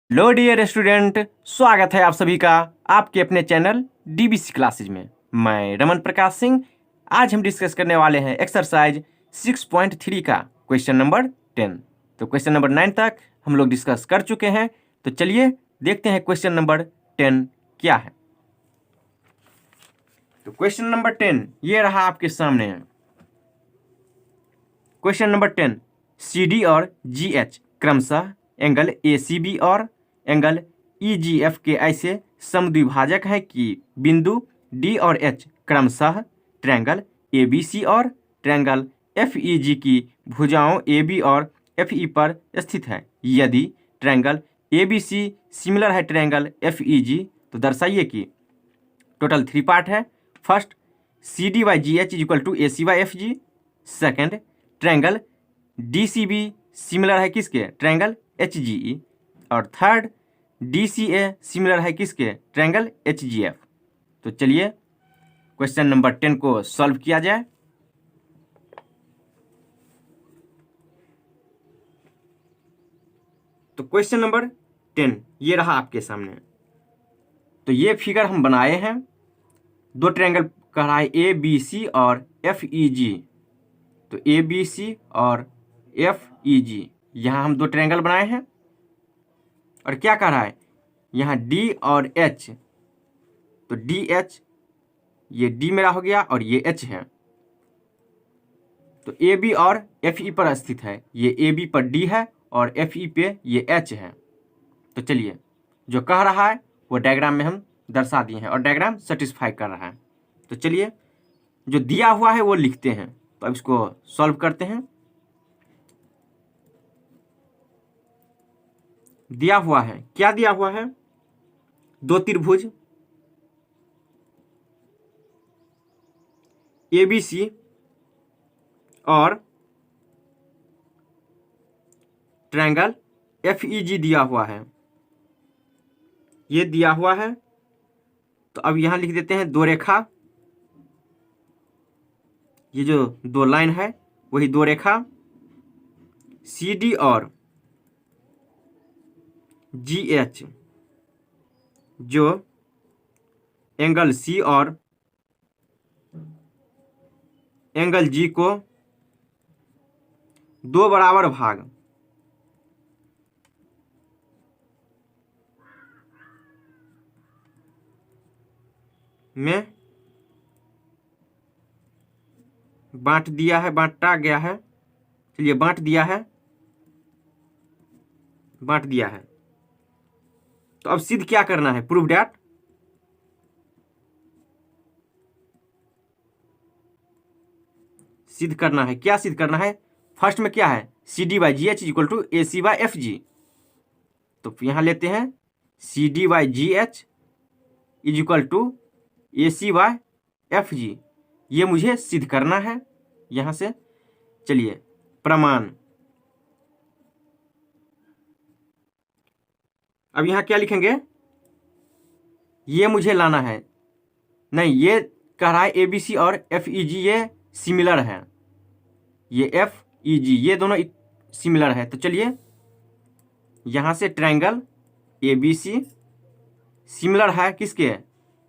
लो dear student, स्वागत है आप सभी का आपके अपने चैनल डीबीसी क्लासेज में। मैं रमन प्रकाश सिंह। आज हम डिस्कस करने वाले हैं एक्सरसाइज 6.3 का क्वेश्चन नंबर 10। तो क्वेश्चन नंबर 9 तक हम लोग डिस्कस कर चुके हैं। तो चलिए देखते हैं क्वेश्चन नंबर 10 क्या है। तो क्वेश्चन नंबर 10 ये रहा आपके सामने। क्वेश्चन नंबर 10, सी डी और जी एच क्रमशः एंगल ए सी बी और एंगल ई जी एफ के ऐसे समद्विभाजक हैं कि बिंदु डी और एच क्रमशः ट्रायंगल ए बी सी और ट्रायंगल एफ ई जी की भुजाओं ए बी और एफ ई पर स्थित है। यदि triangle A B C similar है ट्रायंगल एफ ई जी, तो दर्शाइए कि टोटल 3 पार्ट है। First, C D by G H is equal to A C by F G. Second, triangle D C B similar है किसके, triangle H G E. और third, D C A similar है किसके, triangle H जी F. तो चलिए question number 10 को solve किया जाए। तो क्वेश्चन नंबर 10 ये रहा आपके सामने। तो ये फिगर हम बनाए हैं, दो ट्रायंगल कह रहा है ए बी सी और एफ ई जी। तो ए बी सी और एफ ई जी, यहाँ हम दो ट्रायंगल बनाए हैं। और क्या कह रहा है यहाँ डी और एच। तो डी एच, ये डी मेरा हो गया और ये एच है। तो ए बी और एफ ई पर स्थित है। ये ए बी पर डी है और एफ ई पे ये एच है। तो चलिए जो कह रहा है वो डायग्राम में हम दर्शा दिए हैं और डायग्राम सेटिस्फाई कर रहा है। तो चलिए जो दिया हुआ है वो लिखते हैं। तो अब इसको सॉल्व करते हैं। दिया हुआ है, क्या दिया हुआ है, दो त्रिभुज ए बी सी और ट्रायंगल एफ ई जी दिया हुआ है। ये दिया हुआ है। तो अब यहां लिख देते हैं दो रेखा। ये जो दो लाइन है वही दो रेखा सी डी और जी एच, जो एंगल सी और एंगल जी को दो बराबर भाग में बांट दिया है, बांटा गया है। चलिए बांट दिया है, बांट दिया है। तो अब सिद्ध क्या करना है, प्रूव डैट। सिद्ध करना है, क्या सिद्ध करना है, फर्स्ट में क्या है, C D by G H is equal to A C by F G. तो यहां लेते हैं C D by G H is equal to A C by F G. ये मुझे सिद्ध करना है यहां से। चलिए प्रमाण। अब यहां क्या लिखेंगे, ये मुझे लाना है। नहीं, ये कह रहा है ए बी सी और एफ ई जी ये सिमिलर है। ये एफ ई जी ये दोनों सिमिलर है। तो चलिए यहां से triangle A B C similar है किसके,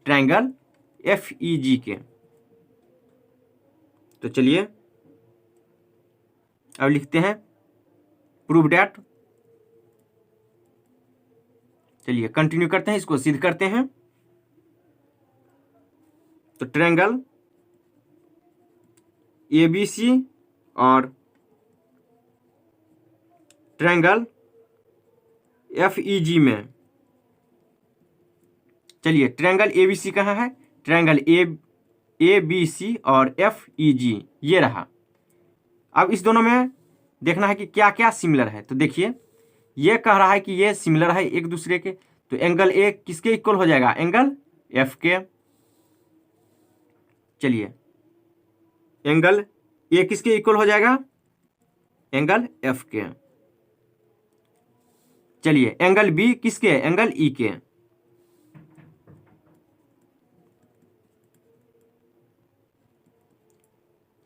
ट्रायंगल एफ ई जी के। तो चलिए अब लिखते हैं प्रूव डैट। चलिए कंटिन्यू करते हैं, इसको सिद्ध करते हैं। तो ट्रायंगल ए बी सी और ट्रायंगल एफ ई जी में, चलिए ट्रायंगल ए बी सी कहाँ है, ट्रायंगल ए बी सी और एफ ई जी ये रहा। अब इस दोनों में देखना है कि क्या क्या सिमिलर है। तो देखिए ये कह रहा है कि ये सिमिलर है एक दूसरे के। तो एंगल ए किसके इक्वल हो जाएगा, एंगल एफ के। चलिए एंगल ए किसके इक्वल हो जाएगा, एंगल एफ के। चलिए एंगल बी किसके, एंगल ई के।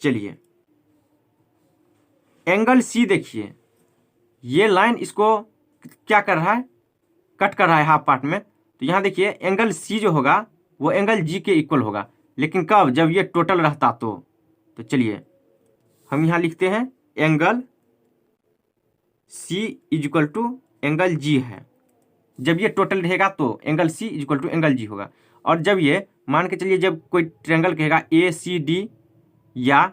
चलिए एंगल सी देखिए, ये लाइन इसको क्या कर रहा है, कट कर रहा है हाफ पार्ट में, तो यहाँ देखिए एंगल सी जो होगा वो एंगल जी के इक्वल होगा, लेकिन कब, जब ये टोटल रहता तो चलिए हम यहाँ लिखते हैं angle C is equal to angle G है। जब ये टोटल रहेगा तो angle C is equal to angle G होगा। और जब ये मान के चलिए जब कोई ट्रायंगल कहेगा ए सी डी या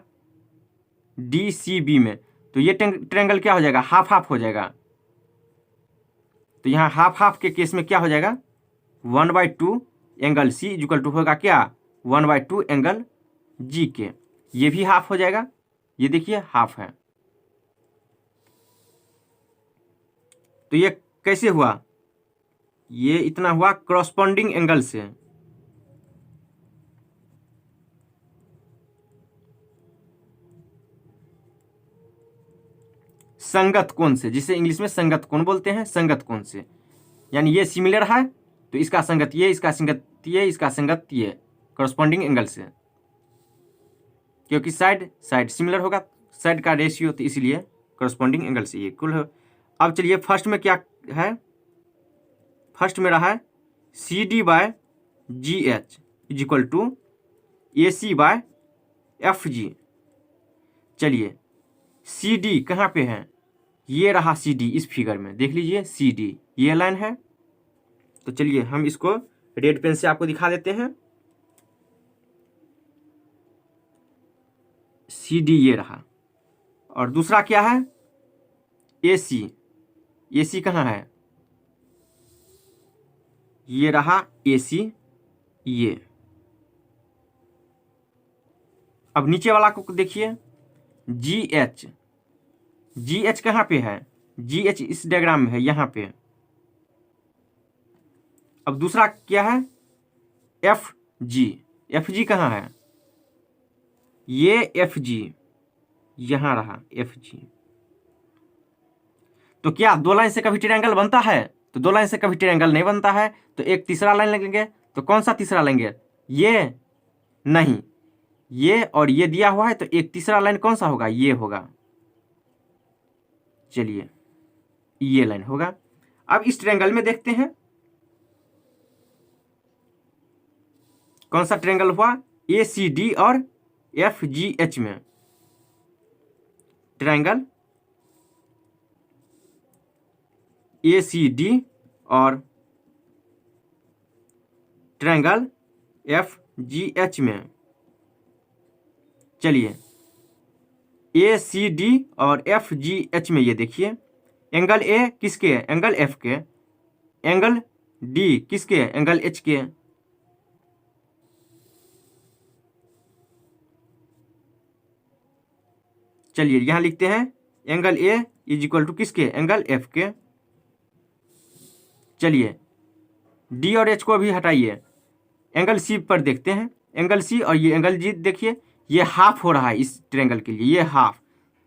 डी सी बी में, तो ये ट्रायंगल क्या हो जाएगा, हाफ हाफ हो जाएगा। तो यहाँ हाफ हाफ के केस में क्या हो जाएगा, 1/2 angle C is equal to होगा क्या, 1/2 एंगल जी के। ये भी हाफ हो जाएगा, ये देखिए हाफ है। तो ये कैसे हुआ, ये इतना हुआ क्रॉसपॉन्डिंग एंगल से। संगत कोण से, जिसे इंग्लिश में संगत कोण बोलते हैं, संगत कोण से। यानी ये सिमिलर है तो इसका संगत ये, इसका संगत ये, इसका संगत ये, करस्पॉन्डिंग एंगल से। क्योंकि साइड साइड सिमिलर होगा, साइड का रेशियो, तो इसीलिए करस्पॉन्डिंग एंगल से ये इक्वल है। अब चलिए फर्स्ट में क्या है, फर्स्ट में रहा है C D by G H is equal to A C by F G. चलिए सी डी कहाँ पे है, ये रहा सी डी, इस फिगर में देख लीजिए सी डी ये लाइन है। तो चलिए हम इसको रेड पेन से आपको दिखा देते हैं। सी डी ये रहा, और दूसरा क्या है ए सी, ए सी कहाँ है, ये रहा ए सी ये। अब नीचे वाला को देखिए जी एच, जी एच कहाँ पे है, जी एच इस डायग्राम में है यहाँ पे। अब दूसरा क्या है एफ जी, एफ जी कहाँ है, ये एफ जी यहाँ रहा एफ जी। तो क्या दो लाइन से कभी ट्रायंगल बनता है, तो दो लाइन से कभी ट्रायंगल नहीं बनता है। तो एक तीसरा लाइन लगेंगे, तो कौन सा तीसरा लेंगे, ये नहीं, ये और ये दिया हुआ है, तो एक तीसरा लाइन कौन सा होगा, ये होगा। चलिए ये लाइन होगा। अब इस ट्रायंगल में देखते हैं कौन सा ट्रायंगल हुआ, ए सी डी और एफ जी एच में। ट्रायंगल ए सी डी और ट्रायंगल एफ जी एच में। चलिए ए सी डी और एफ जी एच में ये देखिए एंगल ए किसके, एंगल एफ के, एंगल डी किसके, एंगल एच के। चलिए यहां लिखते हैं angle A is equal to किसके, एंगल एफ के। चलिए डी और एच को भी हटाइए, एंगल सी पर देखते हैं, एंगल सी और ये एंगल जी देखिए, ये हाफ हो रहा है इस ट्रायंगल के लिए, ये हाफ।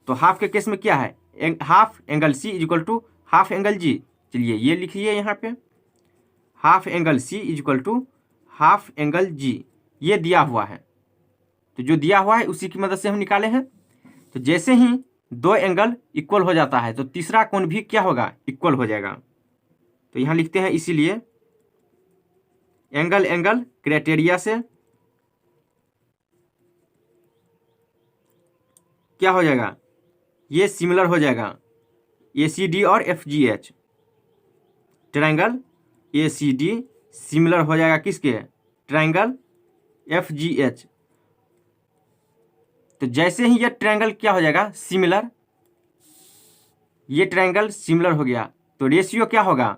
तो हाफ के केस में क्या है, half angle C is equal to half angle G. चलिए ये लिखिए यहाँ पे half angle C is equal to half angle G, ये दिया हुआ है। तो जो दिया हुआ है उसी की मदद से हम निकाले हैं। तो जैसे ही दो एंगल इक्वल हो जाता है तो तीसरा कोण भी क्या होगा, इक्वल हो जाएगा। तो यहाँ लिखते हैं इसीलिए एंगल एंगल क्राइटेरिया से क्या हो जाएगा, ये सिमिलर हो जाएगा ए सी डी और F G H. Triangle A C D similar हो जाएगा किसके, ट्रायंगल एफ जी एच। तो जैसे ही ये ट्रायंगल क्या हो जाएगा सिमिलर, ये ट्रायंगल सिमिलर हो गया तो रेशियो क्या होगा,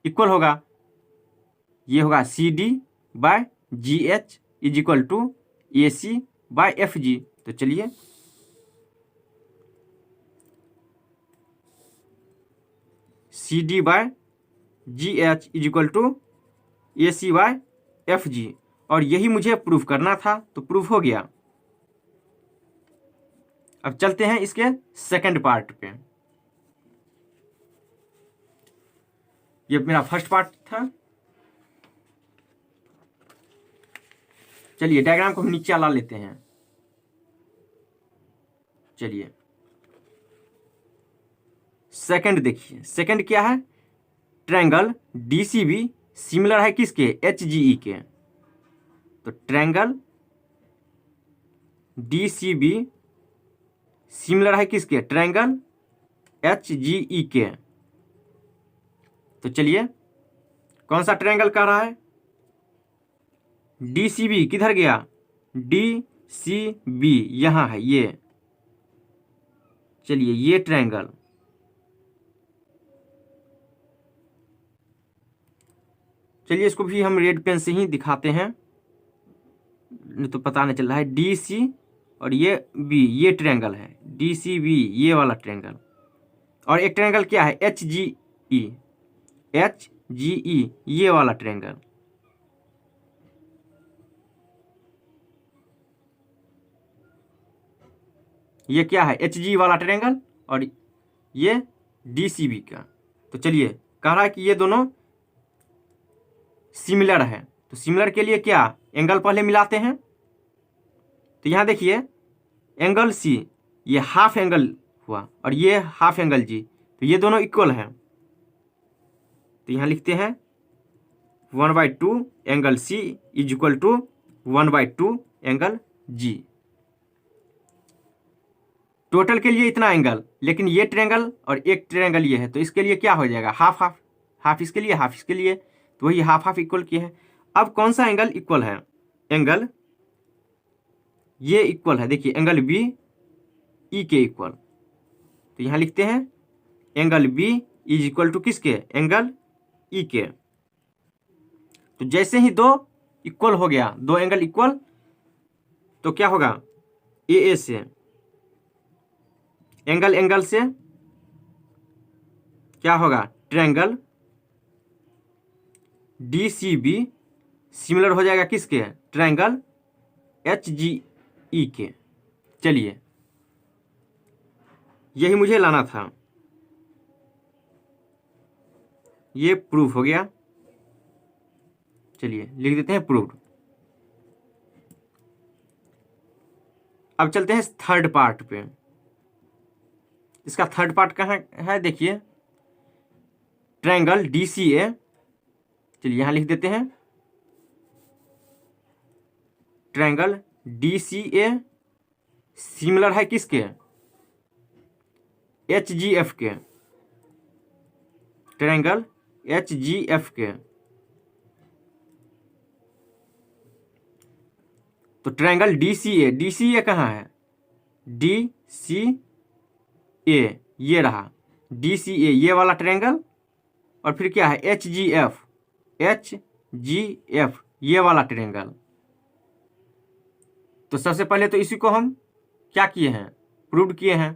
इक्वल होगा। ये होगा C D by G H is equal to A C by F G. तो चलिए C D by G H is equal to A C by F G, और यही मुझे प्रूफ करना था, तो प्रूफ हो गया। अब चलते हैं इसके सेकंड पार्ट पे। ये मेरा फर्स्ट पार्ट था। चलिए डायग्राम को हम नीचे ला लेते हैं। चलिए सेकंड देखिए, सेकंड क्या है, ट्रायंगल DCB सिमिलर है किसके, HGE के। तो ट्रायंगल DCB सिमिलर है किसके, ट्रायंगल HGE के। तो चलिए कौन सा ट्रायंगल कह रहा है, DCB किधर गया, DCB यहाँ है ये। चलिए ये ट्रायंगल, चलिए इसको भी हम रेड पेन से ही दिखाते हैं, नहीं तो पता नहीं चल रहा है। DC और ये B, ये ट्रायंगल है DCB, ये वाला ट्रायंगल। और एक ट्रायंगल क्या है, HGE, ये वाला ट्रायंगल। ये क्या है, HGE वाला ट्रायंगल और ये DCB का। तो चलिए कह रहा है कि ये दोनों सिमिलर है। तो सिमिलर के लिए क्या, एंगल पहले मिलाते हैं। तो यहाँ देखिए एंगल C ये हाफ एंगल हुआ और ये हाफ एंगल G, तो ये दोनों इक्वल हैं। तो यहाँ लिखते हैं 1/2 angle C is equal to 1/2 angle G। Total के लिए इतना एंगल, लेकिन ये ट्रायंगल और एक ट्रायंगल ये है, तो इसके लिए क्या हो जाएगा, हाफ हाफ, हाफ इसके लिए हाफ इसके लिए, तो वही हाफ हाफ इक्वल किए हैं। अब कौन सा एंगल इक्वल है, एंगल ये इक्वल है, देखिए एंगल B E के इक्वल। तो यहाँ लिखते हैं angle B is equal to किसके, एंगल E के। तो जैसे ही दो इक्वल हो गया, दो एंगल इक्वल, तो क्या होगा, AA से एंगल से क्या होगा, ट्रायंगल DCB सिमिलर हो जाएगा किसके, ट्रायंगल HGE के। चलिए यही मुझे लाना था, ये प्रूफ हो गया। चलिए लिख देते हैं प्रूफ। अब चलते हैं थर्ड पार्ट पे। इसका थर्ड पार्ट कहाँ है, देखिए ट्रायंगल DCA। चलिए यहाँ लिख देते हैं ट्रायंगल DCA सिमिलर है किसके, HGF के, ट्रायंगल HGF के। तो ट्रायंगल DCA कहाँ है, DCA ये रहा, DCA ये वाला ट्रायंगल, और फिर क्या है, HGF ये वाला ट्रायंगल। तो सबसे पहले तो इसी को हम क्या किए हैं, प्रूव किए हैं।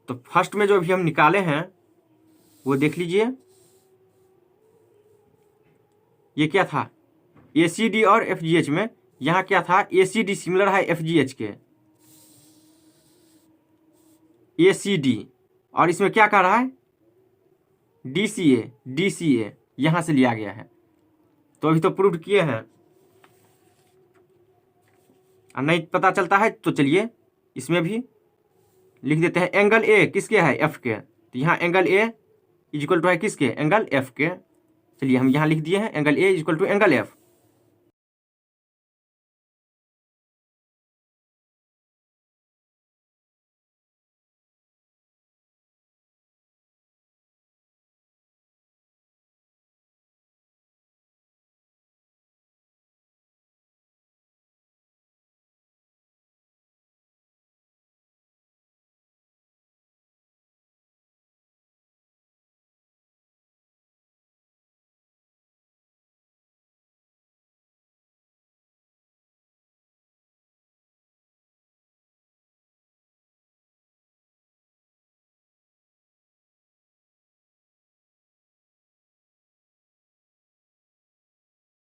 तो फर्स्ट में जो अभी हम निकाले हैं वो देख लीजिए, ये क्या था, ACD और FGH में, यहाँ क्या था, ACD सिमिलर है FGH के, ACD, और इसमें क्या कह रहा है, DCA यहाँ से लिया गया है। तो अभी तो प्रूव किए हैं, और नहीं पता चलता है तो चलिए इसमें भी लिख देते हैं एंगल A किसके है, F के। तो यहाँ angle A is equal to है किसके, एंगल F के। चलिए हम यहाँ लिख दिए हैं angle A is equal to angle F।